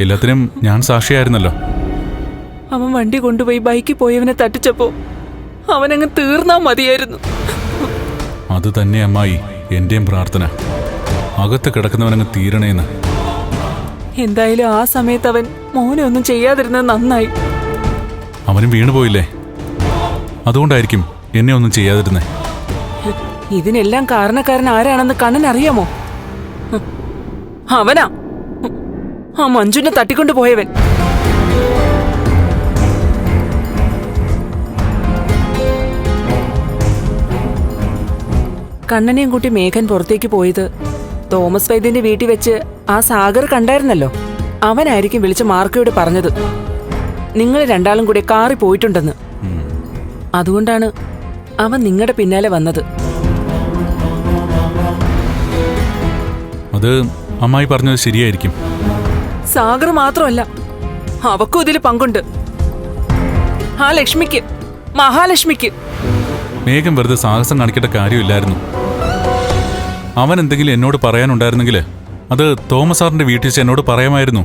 എല്ലാത്തിനും ഞാൻ സാക്ഷിയായിരുന്നല്ലോ. അവൻ വണ്ടി കൊണ്ടുപോയി ബൈക്കിൽ പോയവനെ തട്ടിച്ചപ്പോ അവനങ്ങ് തീർന്നാ മതിയായിരുന്നു. അത് തന്നെ അമ്മായി എന്റെയും പ്രാർത്ഥന, അകത്ത് കിടക്കുന്നവനങ്ങ് തീരണേന്ന്. എന്തായാലും ആ സമയത്ത് അവൻ മോനെ ഒന്നും ചെയ്യാതിരുന്നത് നന്നായി. അവനും വീണുപോയില്ലേ, അതുകൊണ്ടായിരിക്കും എന്നെ ഒന്നും ചെയ്യാതിരുന്നേ. ഇതിനെല്ലാം കാരണക്കാരൻ ആരാണെന്ന് കണ്ണൻ അറിയാമോ? അവനാ, ആ മഞ്ജുനെ തട്ടിക്കൊണ്ടു പോയവൻ. കണ്ണനെയും കൂട്ടി മേഘൻ പുറത്തേക്ക് പോയത് തോമസ് വൈദ്യന്റെ വീട്ടിൽ വെച്ച് ആ സാഗർ കണ്ടായിരുന്നല്ലോ. അവനായിരിക്കും വിളിച്ച് മാർക്കയോട് പറഞ്ഞത് നിങ്ങൾ രണ്ടാളും കൂടെ കാറിൽ പോയിട്ടുണ്ടെന്ന്. അതുകൊണ്ടാണ് അവൻ നിങ്ങളുടെ പിന്നാലെ വന്നത്. അത് അമ്മായി പറഞ്ഞത് ശരിയായിരിക്കും. സാഗർ മാത്രമല്ല, അവക്കും ഇതിൽ പങ്കുണ്ട്. ആ ലക്ഷ്മിക്ക്, മഹാലക്ഷ്മിക്ക്. മേഘം വെറുതെ സാഹസം കാണിക്കേണ്ട കാര്യമില്ലായിരുന്നു. അവൻ എന്തെങ്കിലും എന്നോട് പറയാനുണ്ടായിരുന്നെങ്കിൽ അത് തോമസ് സാറിന്റെ വീട്ടിൽ വെച്ച് എന്നോട് പറയാമായിരുന്നു.